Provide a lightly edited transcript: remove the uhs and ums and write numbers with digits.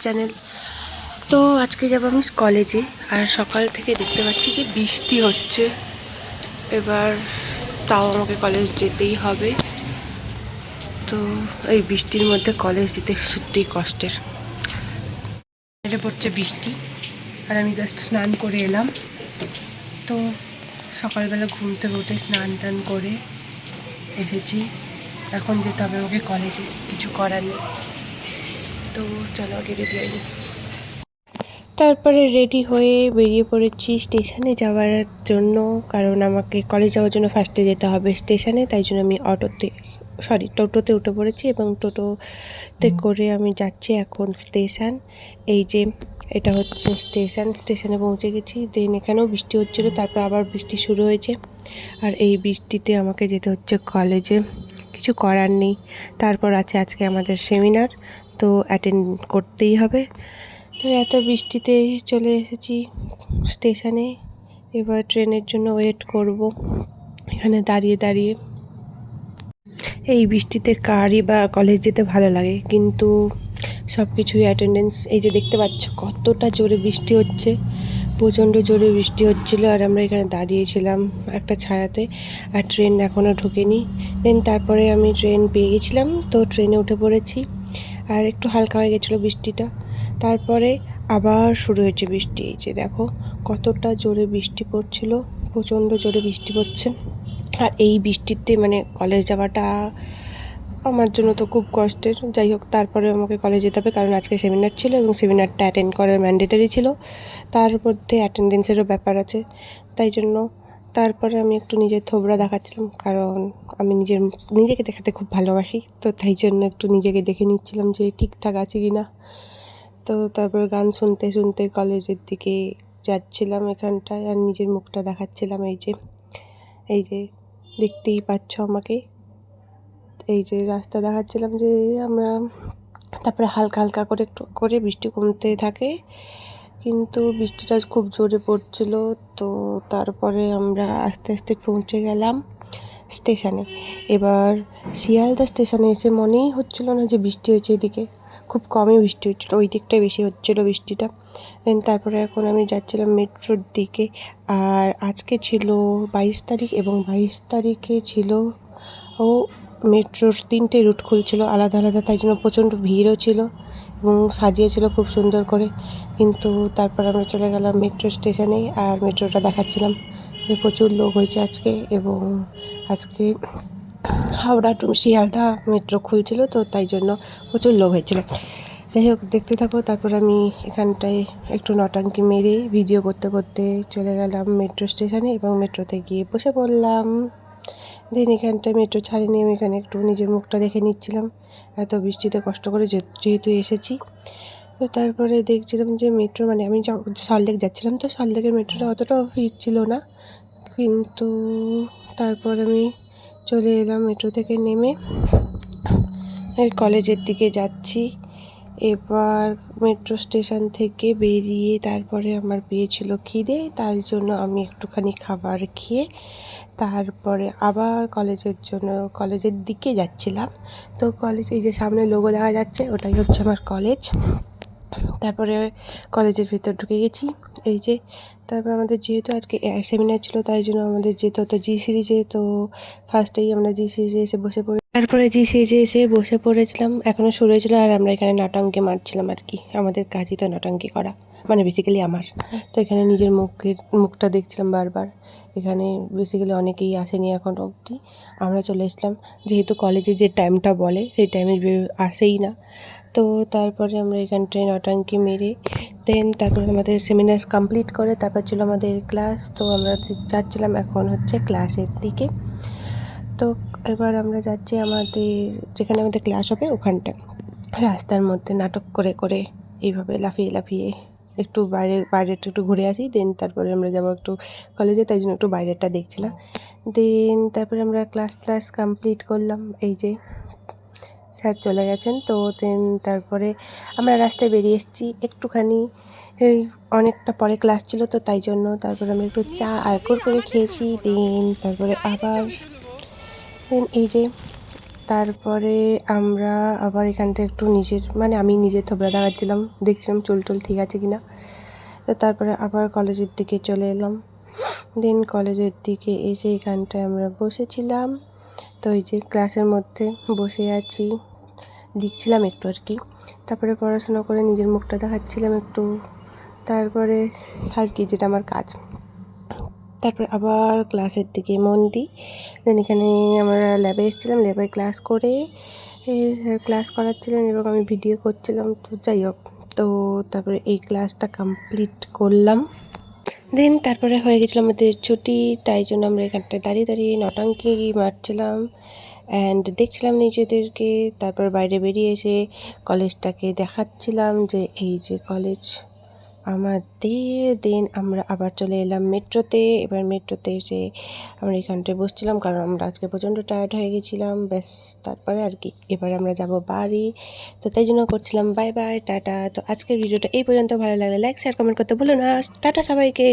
Channel. তো আজকে যাব আমি কলেজে, আর সকাল থেকে দেখতে পাচ্ছি যে বৃষ্টি হচ্ছে। এবার তাও আমাকে কলেজ যেতেই হবে। তো এই বৃষ্টির মধ্যে কলেজ যেতে সত্যিই কষ্টের। এটা পড়ছে বৃষ্টি, আর আমি জাস্ট স্নান করে এলাম। তো সকালবেলা ঘুম থেকে উঠে স্নান টান করে এসেছি। এখন যেতে হবে আমাকে কলেজে, কিছু করার নেই। তো চলো আগে রেডি হই। তারপরে রেডি হয়ে বেরিয়ে পড়েছি স্টেশনে যাওয়ার জন্য, কারণ আমাকে কলেজ যাওয়ার জন্য ফার্স্টে যেতে হবে স্টেশনে। তাই জন্য আমি টোটোতে উঠে পড়েছি, এবং টোটোতে করে আমি যাচ্ছি এখন স্টেশন। এই যে এটা হচ্ছে স্টেশনে পৌঁছে গেছি। দেন এখানেও বৃষ্টি হচ্ছিলো, তারপর আবার বৃষ্টি শুরু হয়েছে। আর এই বৃষ্টিতে আমাকে যেতে হচ্ছে কলেজে, কিছু করার নেই। তারপর আছে আজকে আমাদের সেমিনার, তো অ্যাটেন্ড করতেই হবে। তো এত বৃষ্টিতে চলে এসেছি স্টেশনে। এবার ট্রেনের জন্য ওয়েট করব এখানে দাঁড়িয়ে দাঁড়িয়ে। এই বৃষ্টিতে কারই বা কলেজ যেতে ভালো লাগে, কিন্তু সব কিছুই অ্যাটেন্ডেন্স। এই যে দেখতে পাচ্ছ কতটা জোরে বৃষ্টি হচ্ছে, প্রচণ্ড জোরে বৃষ্টি হচ্ছিলো। আর আমরা এখানে দাঁড়িয়েছিলাম একটা ছায়াতে, আর ট্রেন এখনও ঢোকেনি। দেন তারপরে আমি ট্রেন পেয়ে গেছিলাম, তো ট্রেনে উঠে পড়েছি। আর একটু হালকা হয়ে গেছিলো বৃষ্টিটা, তারপরে আবার শুরু হয়েছে বৃষ্টি। এই যে দেখো কতটা জোরে বৃষ্টি পড়ছিল, প্রচণ্ড জোরে বৃষ্টি পড়ছে। আর এই বৃষ্টিতে কলেজ যাওয়াটা আমার জন্য তো খুব কষ্টের। যাই হোক, তারপরে আমাকে কলেজ যেতে হবে, কারণ আজকে সেমিনার ছিল এবং সেমিনারটা অ্যাটেন্ড করা ম্যান্ডেটরি ছিল। তার মধ্যে অ্যাটেন্ডেন্সেরও ব্যাপার আছে, তাই জন্য তারপরে আমি একটু নিজের থোবড়া দেখাচ্ছিলাম, কারণ আমি নিজেকে দেখাতে খুব ভালোবাসি। তো তাই জন্য একটু নিজেকে দেখে নিচ্ছিলাম যে ঠিকঠাক আছে কি না। তো তারপর গান শুনতে শুনতে কলেজের দিকে যাচ্ছিলাম এখানটায়, আর নিজের মুখটা দেখাচ্ছিলাম। এই যে দেখতেই পাচ্ছ আমাকে, এই যে রাস্তা দেখাচ্ছিলাম যে আমরা। তারপরে হালকা হালকা করে একটু করে বৃষ্টি কমতে থাকে, কিন্তু বৃষ্টিটা খুব জোরে পড়ছিল। তো তারপরে আমরা আস্তে আস্তে পৌঁছে গেলাম স্টেশনে। এবার শিয়ালদা স্টেশনে এসে মনেই হচ্ছিল না যে বৃষ্টি হয়েছে। এদিকে খুব কমই বৃষ্টি হচ্ছিলো, ওই দিকটায় বেশি হচ্ছিলো বৃষ্টিটা। দেন তারপরে এখন আমি যাচ্ছিলাম মেট্রোর দিকে। আর আজকে ছিল 22 তারিখ, এবং 22 তারিখে ছিল মেট্রোর 3টে রুট খুলছিল আলাদা আলাদা, তাই জন্য প্রচণ্ড ভিড়ও ছিল এবং সাজিয়েছিল খুব সুন্দর করে। কিন্তু তারপর আমরা চলে গেলাম মেট্রো স্টেশনে, আর মেট্রোটা দেখাচ্ছিলাম যে প্রচুর লোক হয়েছে আজকে। এবং আজকে হাওড়া টু শিয়ালদা মেট্রো খুলছিল, তো তাই জন্য প্রচুর লোক হয়েছিল। যাই হোক, দেখতে থাকো। তারপর আমি এখানটায় একটু নটাঙ্কি মেরে ভিডিও করতে করতে চলে গেলাম মেট্রো স্টেশনে, এবং মেট্রোতে গিয়ে বসে পড়লাম। দেন এখানটায় মেট্রো ছাড়েনি, আমি এখানে একটু নিজের মুখটা দেখে নিচ্ছিলাম, এত বৃষ্টিতে কষ্ট করে যেহেতু এসেছি। তো তারপরে দেখছিলাম যে মেট্রো আমি সল্টলেক যাচ্ছিলাম, তো সল্টলেকের মেট্রোটা অতটাও ভিড় ছিল না। কিন্তু তারপর আমি চলে এলাম মেট্রো থেকে নেমে কলেজের দিকে যাচ্ছি। এবার মেট্রো স্টেশন থেকে বেরিয়ে তারপরে আমার পেয়েছিল খিদে, তার জন্য আমি একটুখানি খাবার খেয়ে তারপরে আবার কলেজের দিকে যাচ্ছিলাম। তো এই যে সামনে লোগো দেখা যাচ্ছে, ওটাই হচ্ছে আমার কলেজ। তারপরে কলেজের ভিতর ঢুকে গেছি। এই যে তারপর আমাদের যেহেতু আজকে সেমিনার ছিল, তাই জন্য আমাদের যেতে হতো জি সিরিজে। তো ফার্স্টেই আমরা জি সিরিজে এসে বসে পড়ি। তারপরে জি সিরিজে এসে বসে পড়েছিলাম, এখনও শুরু হয়েছিল। আর আমরা এখানে নাটঙ্কি মারছিলাম আর কি, আমাদের কাজই তো নাটঙ্কি করা, বেসিক্যালি আমার। তো এখানে নিজের মুখটা দেখছিলাম বারবার। এখানে বেসিক্যালি অনেকেই আসেনি এখন অবধি, আমরা চলে এসলাম। যেহেতু কলেজে যে টাইমটা বলে সেই টাইমে আসেই না। তো তারপরে আমরা এখানটায় নটাঙ্কি মেরে দেন তারপরে আমাদের সেমিনার কমপ্লিট করে তারপর ছিল আমাদের ক্লাস। তো আমরা যাচ্ছিলাম এখন হচ্ছে ক্লাসের দিকে। তো এবার আমরা যাচ্ছি যেখানে আমাদের ক্লাস হবে ওখানটা। রাস্তার মধ্যে নাটক করে করে এইভাবে লাফিয়ে লাফিয়ে একটু বাইরেটা একটু ঘুরে আসি। দেন তারপরে আমরা যাবো একটু কলেজে, তাই জন্য একটু বাইরেটা দেখছিলাম। দেন তারপরে আমরা ক্লাস কমপ্লিট করলাম। এই যে স্যার চলে গেছেন। তো দেন তারপরে আমরা রাস্তায় বেরিয়ে এসেছি একটুখানি, অনেকটা পরে ক্লাস ছিল, তো তাই জন্য তারপরে আমরা একটু চা আর করে খেয়েছি। তারপরে এই যে তারপরে আমরা আবার এখানটা একটু আমি নিজের থোবরা দেখাচ্ছিলাম, দেখছিলাম চুল টুল ঠিক আছে কিনা। তো তারপরে আবার কলেজের দিকে চলে এলাম। দেন কলেজের দিকে এসে এখানটায় আমরা বসেছিলাম। তো এই যে ক্লাসের মধ্যে বসে আছি, লিখছিলাম একটু আর কি। তারপরে পড়াশোনা করে নিজের মুখটা দেখাচ্ছিলাম একটু, তারপরে আর কি, যেটা আমার কাজ। তারপর আবার ক্লাসের দিকে মন দিই। দেন এখানে আমরা ল্যাবে এসেছিলাম, ল্যাবে ক্লাস করে ক্লাস করাচ্ছিলেন এবং আমি ভিডিও করছিলাম। তো যাই হোক, তো তারপরে এই ক্লাসটা কমপ্লিট করলাম। দেন তারপরে হয়ে গেছিলো আমাদের ছুটি, তাই জন্য আমরা এখানটায় দাঁড়িয়ে দাঁড়িয়ে নটাঙ্কি মারছিলাম অ্যান্ড দেখছিলাম নিজেদেরকে। তারপর বাইরে বেরিয়ে এসে কলেজটাকে দেখাচ্ছিলাম যে এই যে কলেজ আমাদের। দেন আমরা আবার চলে এলাম মেট্রোতে। এবার মেট্রোতে এসে আমরা এখানটায় বসছিলাম, কারণ আমরা আজকে প্রচণ্ড টায়ার্ড হয়ে গেছিলাম। ব্যাস, তারপরে আর কি, এবার আমরা যাব বাড়ি। তো তাই জন্য করছিলাম বাই বাই, টাটা। তো আজকের ভিডিওটা এই পর্যন্ত। ভালো লাগলে লাইক শেয়ার কমেন্ট করতে ভুলো না। টাটা সবাইকে।